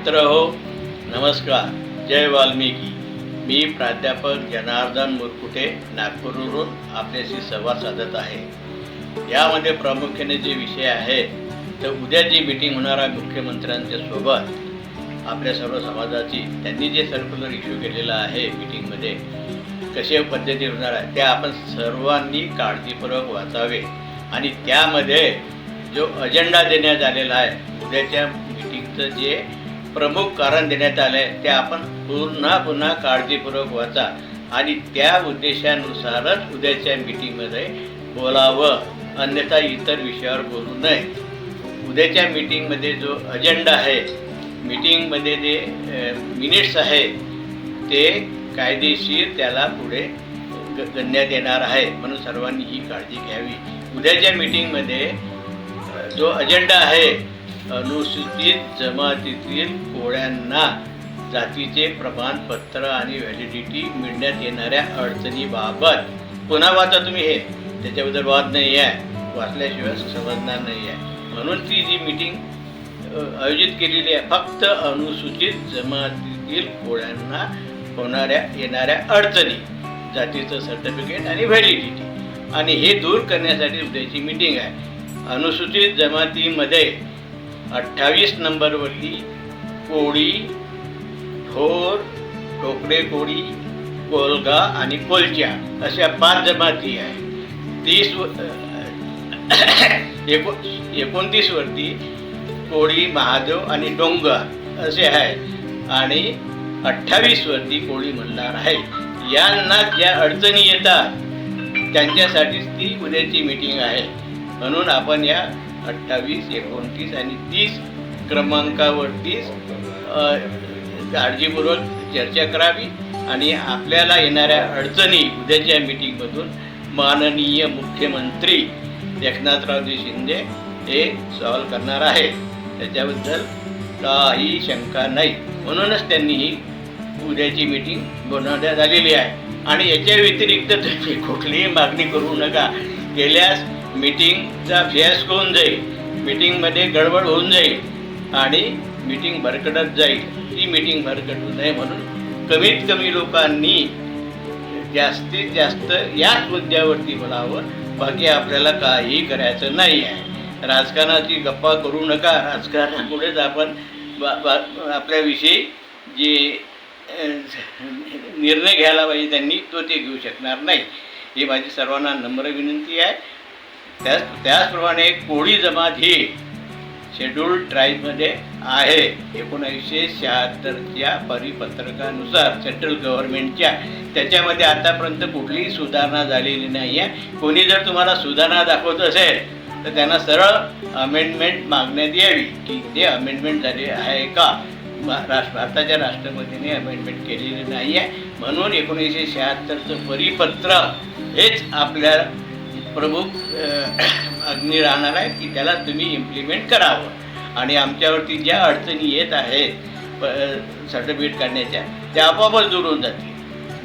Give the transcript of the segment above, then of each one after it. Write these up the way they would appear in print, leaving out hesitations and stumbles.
मित्र हो, नमस्कार. जय वाल्मिकी. मी प्राध्यापक जनार्दन मुरकुटे नागपूरवरून आपल्याशी संवाद साधत आहे. यामध्ये प्रामुख्याने जे विषय आहेत तर उद्या जी मीटिंग होणार आहे मुख्यमंत्र्यांच्या सोबत आपल्या सर्व समाजाची, त्यांनी जे सर्क्युलर इश्यू केलेला आहे मीटिंगमध्ये कशा पद्धती होणार आहे त्या आपण सर्वांनी काळजीपूर्वक वाचावे. आणि त्यामध्ये जो अजेंडा देण्यात आलेला आहे उद्याच्या मीटिंगचं जे प्रमुख कारण देण्यात आलं आहे ते आपण पुन्हा काळजीपूर्वक वाचा आणि त्या उद्देशानुसारच उद्याच्या मीटिंगमध्ये बोलावं, अन्यथा इतर विषयावर बोलू नये. उद्याच्या मीटिंगमध्ये जो अजेंडा आहे, मीटिंगमध्ये जे मिनिट्स आहे ते कायदेशीर त्याला पुढे गणण्यात येणार आहे, म्हणून सर्वांनी ही काळजी घ्यावी. उद्याच्या मीटिंगमध्ये जो अजेंडा आहे अनुसूचित जमातीतील कोळ्यांना जातीचे प्रमाणपत्र आणि व्हॅलिडिटी मिळण्यात येणाऱ्या अडचणीबाबत पुन्हा वाचा तुम्ही. हे त्याच्याबद्दल वाद नाही आहे, वाचल्याशिवाय समजणार नाही आहे. म्हणून ती जी मीटिंग आयोजित केलेली आहे फक्त अनुसूचित जमातीतील कोळ्यांना येणाऱ्या अडचणी, जातीचं सर्टिफिकेट आणि व्हॅलिडिटी, आणि हे दूर करण्यासाठी उद्याची मीटिंग आहे. अनुसूचित जमातीमध्ये 28 नंबरवरती कोळी, ठोर, टोकरे कोळी, कोलगा आणि कोलच्या अशा 5 जमाती आहे. 29 वरती कोळी, महादेव आणि डोंगर असे आहे आणि 28 वरती कोळी मल्हार आहे. यांना ज्या अडचणी येतात त्यांच्यासाठीच ती उद्याची मीटिंग आहे. म्हणून आपण या 28, 29 आणि 30 क्रमांकावरतीच काळजीपूर्वक चर्चा करावी आणि आपल्याला येणाऱ्या अडचणी उद्याच्या मीटिंगमधून माननीय मुख्यमंत्री एकनाथरावजी शिंदे हे सॉल्व करणार आहे, त्याच्याबद्दल काही शंका नाही. म्हणूनच त्यांनी ही उद्याची मीटिंग बोलवण्यात आलेली आहे. आणि याच्या व्यतिरिक्त तुम्ही कुठलीही मागणी करू नका, केल्यास मीटिंगचा फियास्को होऊन जाईल, मीटिंगमध्ये गडबड होऊन जाईल आणि मीटिंग भरकटत जाईल. ही मीटिंग भरकटू नये म्हणून कमीत कमी लोकांनी जास्तीत जास्त याच मुद्द्यावरती बोलावं. बाकी आपल्याला काहीही करायचं नाही आहे. राजकारणाची गप्पा करू नका. राजकारणापुढेच आपण आपल्याविषयी जे निर्णय घ्यायला पाहिजे त्यांनी ते घेऊ शकणार नाही. ही माझी सर्वांना नम्र विनंती आहे. त्याचप्रमाणे कोळी जमात ही शेड्यूल्ड ट्राईबमध्ये आहे. 1976च्या परिपत्रकानुसार सेंट्रल गव्हर्नमेंटच्या, त्याच्यामध्ये आतापर्यंत कुठलीही सुधारणा झालेली नाही आहे. कोणी जर तुम्हाला सुधारणा दाखवत असेल तर त्यांना सरळ अमेंडमेंट मागण्यात यावी की ते अमेंडमेंट झाले आहे का. भारताच्या राष्ट्रपतीने अमेंडमेंट केलेली नाही आहे. म्हणून 1976चं परिपत्र हेच आपल्या प्रमुख मागणी राहणार आहे की त्याला तुम्ही इम्प्लिमेंट करावं. आणि आमच्यावरती ज्या अडचणी येत आहेत सर्टिफिकेट काढण्याच्या त्या आपोआपच दूर होऊन जातील.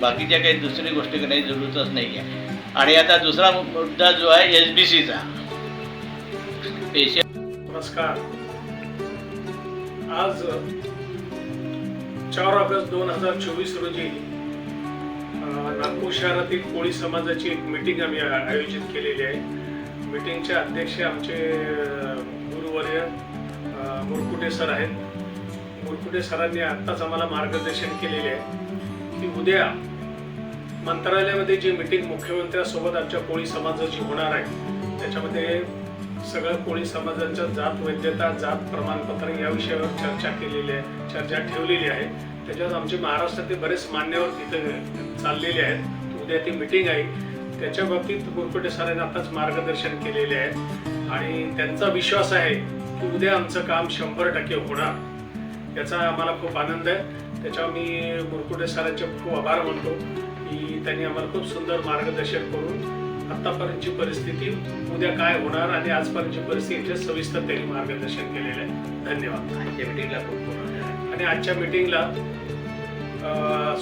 बाकीच्या काही दुसरी गोष्टी करण्याची जरूरतच नाही आहे. आणि आता दुसरा मुद्दा जो आहे SBCचा. नमस्कार. आज 4 ऑगस्ट 2024 रोजी नागपूर शहरातील कोळी समाजाची एक मीटिंग आम्ही आयोजित केलेली आहे. मीटिंगचे अध्यक्ष आमचे गुरुवर्य मुरकुटे सर आहेत. मुरकुटे सरांनी आत्ताच आम्हाला मार्गदर्शन केलेले आहे की उद्या मंत्रालयामध्ये जी मीटिंग मुख्यमंत्र्यांसोबत आमच्या कोळी समाजाची होणार आहे त्याच्यामध्ये सगळ्या कोळी समाजाच्या जात वैधता, जात प्रमाणपत्र या विषयावर चर्चा ठेवलेली आहे. त्याच्यात आमचे महाराष्ट्रातील बरेच मान्यवर तिथे चाललेले आहेत. उद्या ती मीटिंग आहे. त्याच्या बाबतीत मुरकुटे सरांनी आताच मार्गदर्शन केलेले आहे आणि त्यांचा विश्वास आहे की उद्या आमचं काम 100% होणार. याचा आम्हाला खूप आनंद आहे. त्याच्यावर मी मुरकुटे सरांचे खूप आभार मानतो की त्यांनी आम्हाला खूप सुंदर मार्गदर्शन करून आतापर्यंतची परिस्थिती, उद्या काय होणार आणि आजपर्यंतची परिस्थिती सविस्तर त्यांनी मार्गदर्शन केलेलं आहे. धन्यवाद. आजच्या मीटिंगला आणि आजच्या मीटिंगला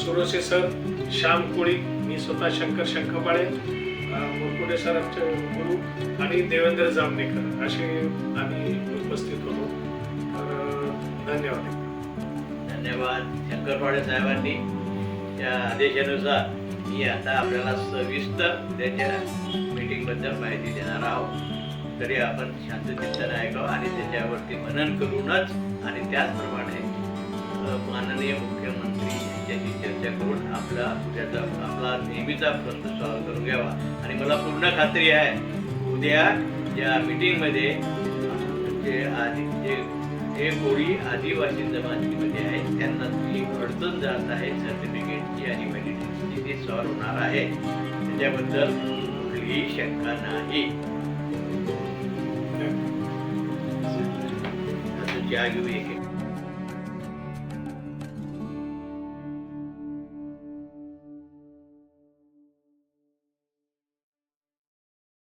सुरोसे सर, श्याम कोळी, मी स्वतः शंकर शंखपाळे, मुरकुटे सर आमचे गुरु आणि देवेंद्र जामनेकर असे आम्ही उपस्थित होतो. तर धन्यवाद. धन्यवाद. शंकरपाळे साहेबांनी त्या आदेशानुसार मी आता आपल्याला सविस्तर त्याच्या मीटिंगबद्दल माहिती देणार आहोत. तरी आपण शांतचित्ताने ऐकावं आणि त्याच्यावरती मनन करूनच आणि त्याचप्रमाणे माननीय मुख्यमंत्री यांच्याशी चर्चा करून आपला नेहमीचा प्रश्न सॉल्व्ह करून घ्यावा. आणि मला पूर्ण खात्री आहे उद्या या मीटिंगमध्ये जे कोळी आदिवासी जमातीमध्ये आहेत त्यांना जी अडचण जात आहे सर्टिफिकेटची आणि व्हॅलिडिटीची ती सॉल्व्ह होणार आहे, त्याच्याबद्दल कुठलीही शंका नाही. चहा घेऊ एक.